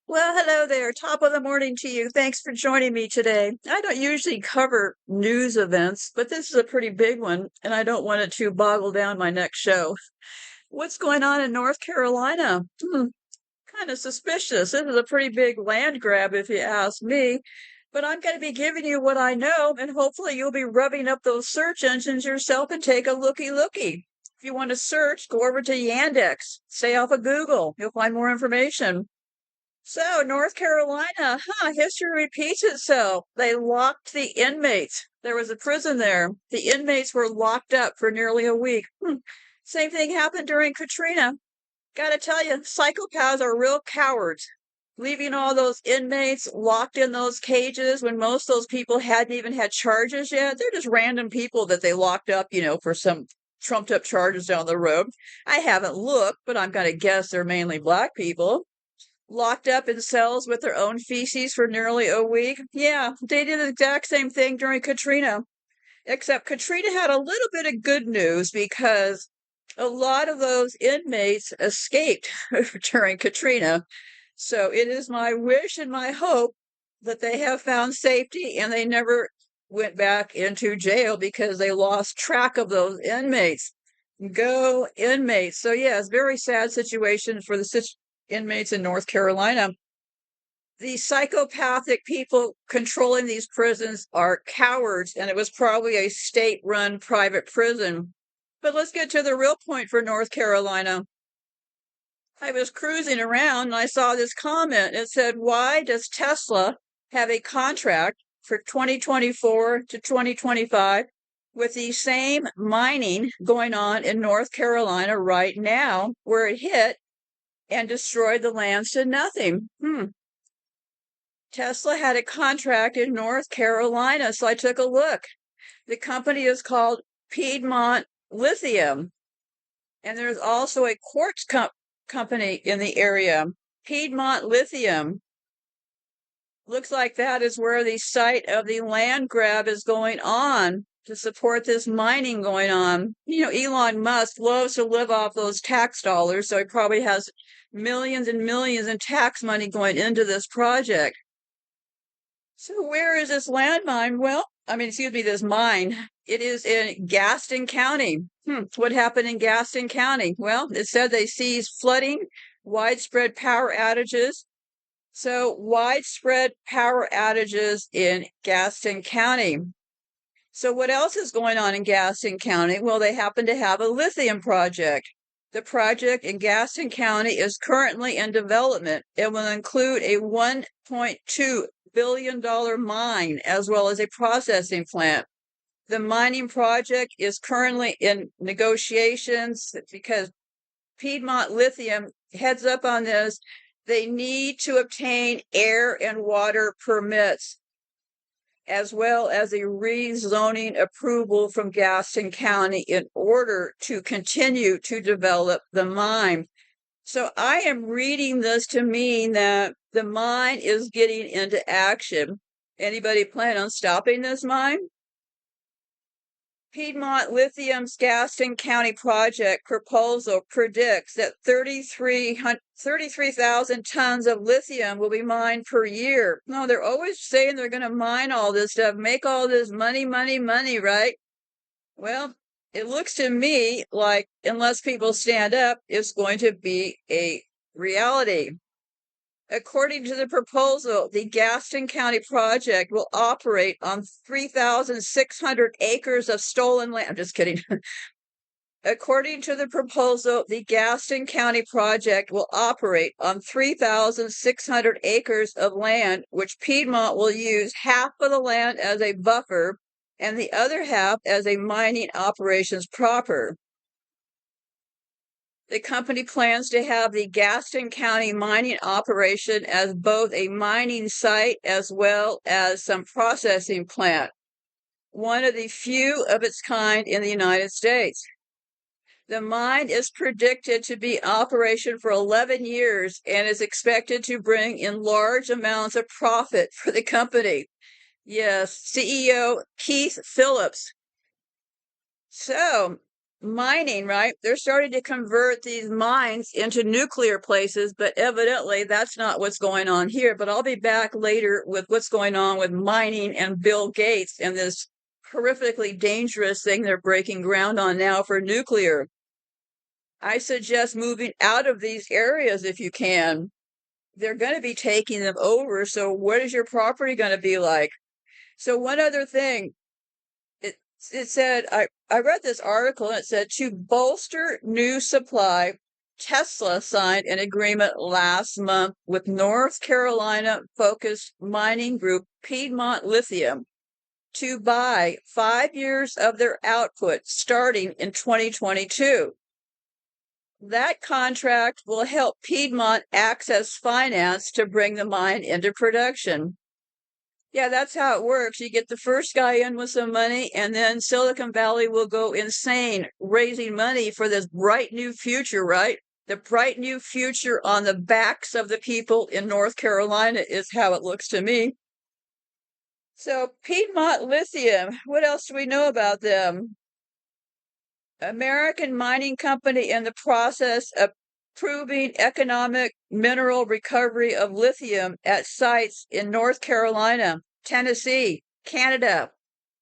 Well, hello there. Top of the morning to you. Thanks for joining me today. I don't usually cover news events, but this is a pretty big one, and I don't want it to boggle down my next show. What's going on in North Carolina? Kind of suspicious. This is a pretty big land grab, if you ask me. But I'm going to be giving you what I know, and hopefully you'll be rubbing up those search engines yourself and take a looky. If you want to search, go over to Yandex. Stay off of Google. You'll find more information. So, North Carolina, history repeats itself. They locked the inmates. There was a prison there. The inmates were locked up for nearly a week. Same thing happened during Katrina. Gotta tell you, psychopaths are real cowards. Leaving all those inmates locked in those cages when most of those people hadn't even had charges yet. They're just random people that they locked up, for some trumped up charges down the road. I haven't looked, but I'm going to guess they're mainly black people locked up in cells with their own feces for nearly a week. Yeah, they did the exact same thing during Katrina, except Katrina had a little bit of good news because a lot of those inmates escaped during Katrina. So it is my wish and my hope that they have found safety and they never went back into jail because they lost track of those inmates. Go inmates. So yeah, it's a very sad situation for the inmates in North Carolina. The psychopathic people controlling these prisons are cowards, and it was probably a state-run private prison. But let's get to the real point for North Carolina. I was cruising around and I saw this comment. It said, why does Tesla have a contract for 2024 to 2025 with the same mining going on in North Carolina right now, where it hit and destroyed the lands to nothing? Tesla had a contract in North Carolina, so I took a look. The company is called Piedmont Lithium, and there's also a quartz company in the area. Piedmont Lithium. Looks like that is where the site of the land grab is going on to support this mining going on. Elon Musk loves to live off those tax dollars, so he probably has millions and millions in tax money going into this project. So where is this landmine? This mine. It is in Gaston County. What happened in Gaston County? Well, it said they seized flooding, widespread power outages. So widespread power outages in Gaston County. So what else is going on in Gaston County? Well, they happen to have a lithium project. The project in Gaston County is currently in development. It will include a $1.2 billion mine as well as a processing plant. The mining project is currently in negotiations because Piedmont Lithium heads up on this. They need to obtain air and water permits as well as a rezoning approval from Gaston County in order to continue to develop the mine. So I am reading this to mean that the mine is getting into action. Anybody plan on stopping this mine? Piedmont Lithium's Gaston County project proposal predicts that 33,000 tons of lithium will be mined per year. No, they're always saying they're going to mine all this stuff, make all this money, right? Well, it looks to me like unless people stand up, it's going to be a reality. According to the proposal, the Gaston County project will operate on 3,600 acres of stolen land. I'm just kidding. According to the proposal, the Gaston County project will operate on 3,600 acres of land, which Piedmont will use half of the land as a buffer and the other half as a mining operations proper. The company plans to have the Gaston County mining operation as both a mining site as well as some processing plant, one of the few of its kind in the United States. The mine is predicted to be in operation for 11 years and is expected to bring in large amounts of profit for the company. Yes, CEO Keith Phillips. So, mining, right? They're starting to convert these mines into nuclear places, but evidently that's not what's going on here. But I'll be back later with what's going on with mining and Bill Gates and this horrifically dangerous thing they're breaking ground on now for nuclear. I suggest moving out of these areas if you can. They're going to be taking them over. So, what is your property going to be like? So, one other thing, it said, I read this article and it said to bolster new supply, Tesla signed an agreement last month with North Carolina focused mining group Piedmont Lithium to buy 5 years of their output starting in 2022. That contract will help Piedmont access finance to bring the mine into production. Yeah, that's how it works. You get the first guy in with some money, and then Silicon Valley will go insane raising money for this bright new future, right? The bright new future on the backs of the people in North Carolina is how it looks to me. So, Piedmont Lithium, what else do we know about them? American mining company in the process of proving economic mineral recovery of lithium at sites in North Carolina, Tennessee, Canada,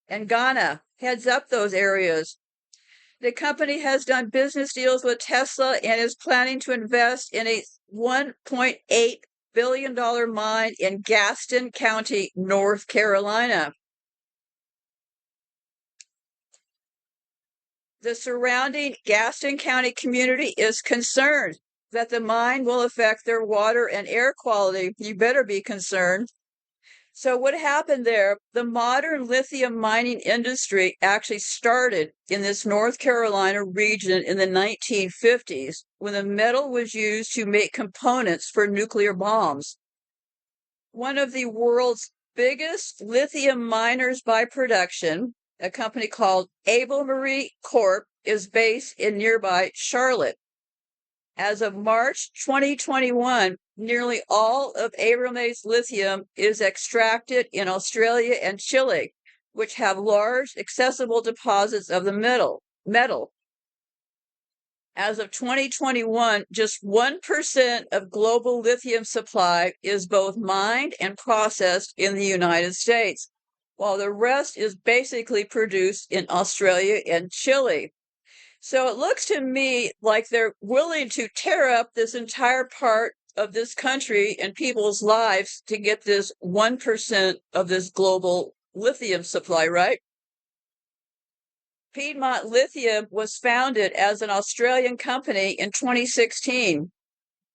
and Ghana. Heads up those areas. The company has done business deals with Tesla and is planning to invest in a $1.8 billion mine in Gaston County, North Carolina. The surrounding Gaston County community is concerned that the mine will affect their water and air quality. You better be concerned. So, what happened there? The modern lithium mining industry actually started in this North Carolina region in the 1950s when the metal was used to make components for nuclear bombs. One of the world's biggest lithium miners by production, a company called Able Marie Corp, is based in nearby Charlotte. As of March 2021, nearly all of Abrame's lithium is extracted in Australia and Chile, which have large accessible deposits of the metal. As of 2021, just 1% of global lithium supply is both mined and processed in the United States, while the rest is basically produced in Australia and Chile. So it looks to me like they're willing to tear up this entire part of this country and people's lives to get this 1% of this global lithium supply, right? Piedmont Lithium was founded as an Australian company in 2016.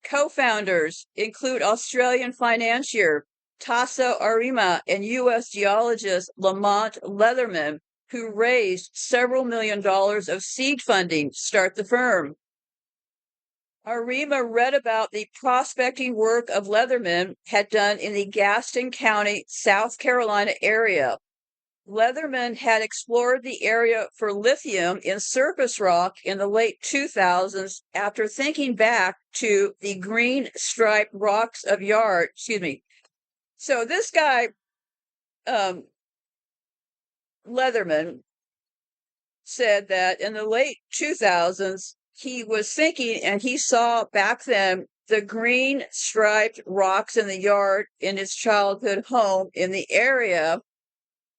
Co-founders include Australian financier Tasso Arima and U.S. geologist Lamont Leatherman, who raised several $1 million of seed funding to start the firm. Arima read about the prospecting work of Leatherman had done in the Gaston County, South Carolina area. Leatherman had explored the area for lithium in surface rock in the late 2000s after thinking back to the green striped rocks of yard. Excuse me. So this guy, Leatherman, said that in the late 2000s, he was thinking and he saw back then the green striped rocks in the yard in his childhood home in the area.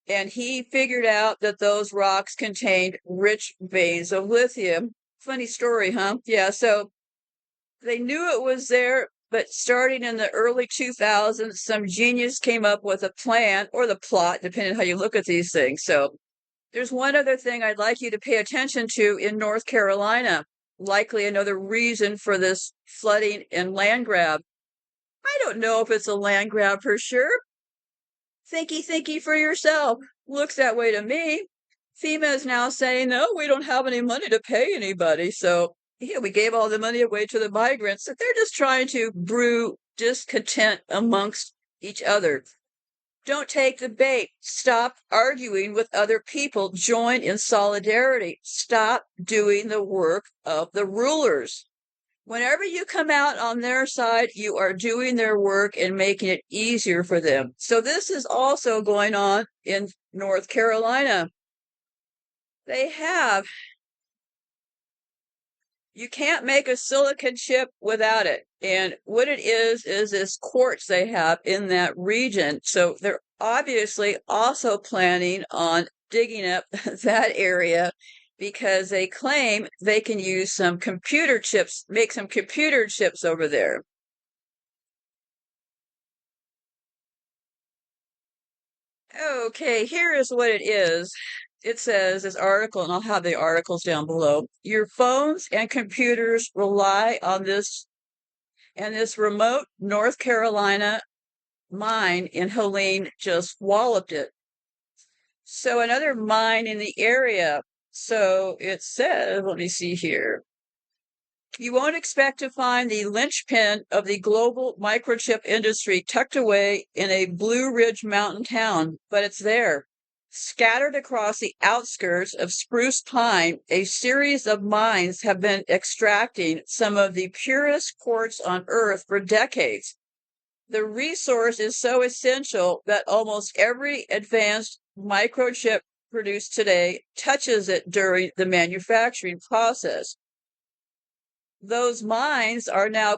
And he figured out that those rocks contained rich veins of lithium. Funny story, huh? Yeah, so they knew it was there, but starting in the early 2000s, some genius came up with a plan or the plot, depending on how you look at these things. So there's one other thing I'd like you to pay attention to in North Carolina, likely another reason for this flooding and land grab. I don't know if it's a land grab for sure. Thinky for yourself. Looks that way to me. FEMA is now saying, no, we don't have any money to pay anybody. So, yeah, we gave all the money away to the migrants. So they're just trying to brew discontent amongst each other. Don't take the bait. Stop arguing with other people. Join in solidarity. Stop doing the work of the rulers. Whenever you come out on their side, you are doing their work and making it easier for them. So this is also going on in North Carolina. They have You can't make a silicon chip without it. And what it is this quartz they have in that region. So they're obviously also planning on digging up that area because they claim they can use some computer chips, make some computer chips over there. Okay, here is what it is. It says this article, and I'll have the articles down below. Your phones and computers rely on this, and this remote North Carolina mine in Helene just walloped it. So another mine in the area. So it says, let me see here. You won't expect to find the linchpin of the global microchip industry tucked away in a Blue Ridge mountain town, but it's there. Scattered across the outskirts of Spruce Pine, a series of mines have been extracting some of the purest quartz on Earth for decades. The resource is so essential that almost every advanced microchip produced today touches it during the manufacturing process. Those mines are now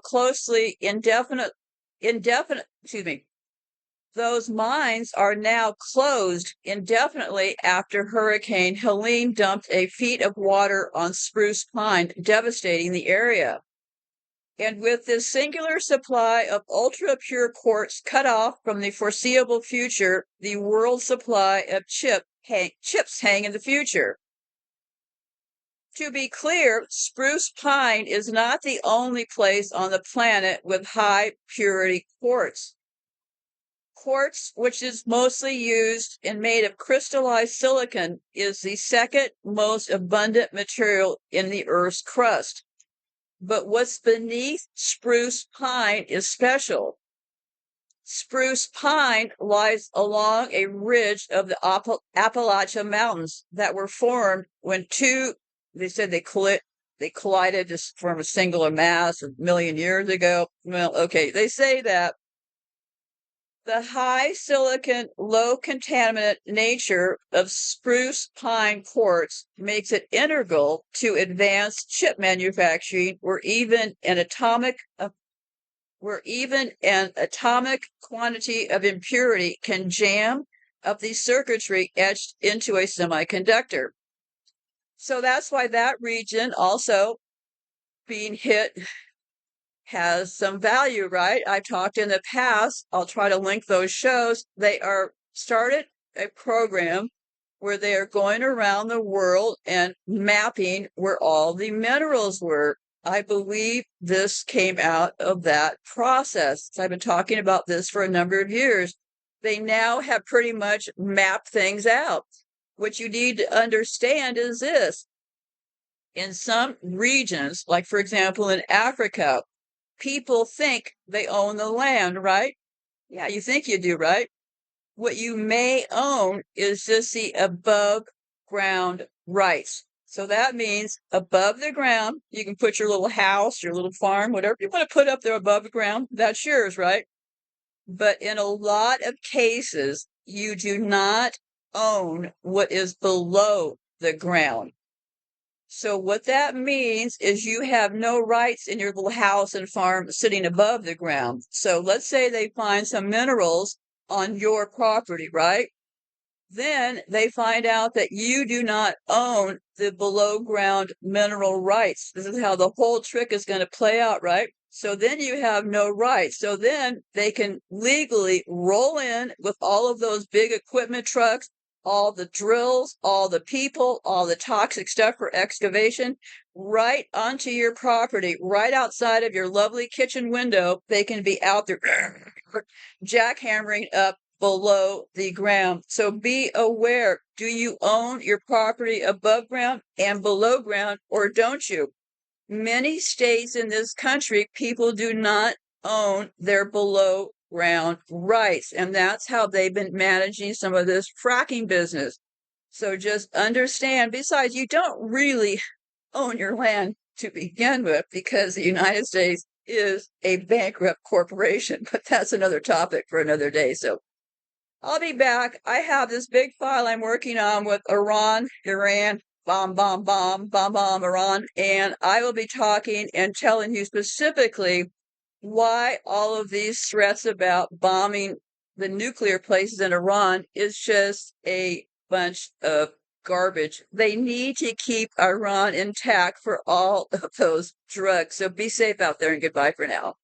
those mines are now closed indefinitely after Hurricane Helene dumped a feet of water on Spruce Pine, devastating the area. And with this singular supply of ultra-pure quartz cut off from the foreseeable future, the world supply of chips hang in the future. To be clear, spruce pine is not the only place on the planet with high purity quartz. Quartz, which is mostly used and made of crystallized silicon, is the second most abundant material in the Earth's crust. But what's beneath spruce pine is special. Spruce pine lies along a ridge of the Appalachian Mountains that were formed when they said they collided to form a singular mass a million years ago. Well, okay, they say that the high silicon, low contaminant nature of spruce pine quartz makes it integral to advanced chip manufacturing, where even an atomic quantity of impurity can jam up the circuitry etched into a semiconductor. So that's why that region also being hit has some value, right? I've talked in the past, I'll try to link those shows. They are started a program where they are going around the world and mapping where all the minerals were. I believe this came out of that process. So I've been talking about this for a number of years. They now have pretty much mapped things out. What you need to understand is this. In some regions, like for example in Africa, people think they own the land, right? Yeah, you think you do, right? What you may own is just the above ground rights. So that means above the ground, you can put your little house, your little farm, whatever you want to put up there above the ground, that's yours, right? But in a lot of cases, you do not own what is below the ground. So what that means is you have no rights in your little house and farm sitting above the ground. So let's say they find some minerals on your property, right? Then they find out that you do not own the below ground mineral rights. This is how the whole trick is going to play out, right? So then you have no rights. So then they can legally roll in with all of those big equipment trucks, all the drills, all the people, all the toxic stuff for excavation, right onto your property, right outside of your lovely kitchen window. They can be out there jackhammering up below the ground. So be aware. Do you own your property above ground and below ground, or don't you? Many states in this country, people do not own their below ground rights. And that's how they've been managing some of this fracking business. So just understand, besides, you don't really own your land to begin with because the United States is a bankrupt corporation, but that's another topic for another day. So I'll be back. I have this big file I'm working on with Iran, bomb Iran. And I will be talking and telling you specifically why all of these threats about bombing the nuclear places in Iran is just a bunch of garbage. They need to keep Iran intact for all of those drugs. So be safe out there and goodbye for now.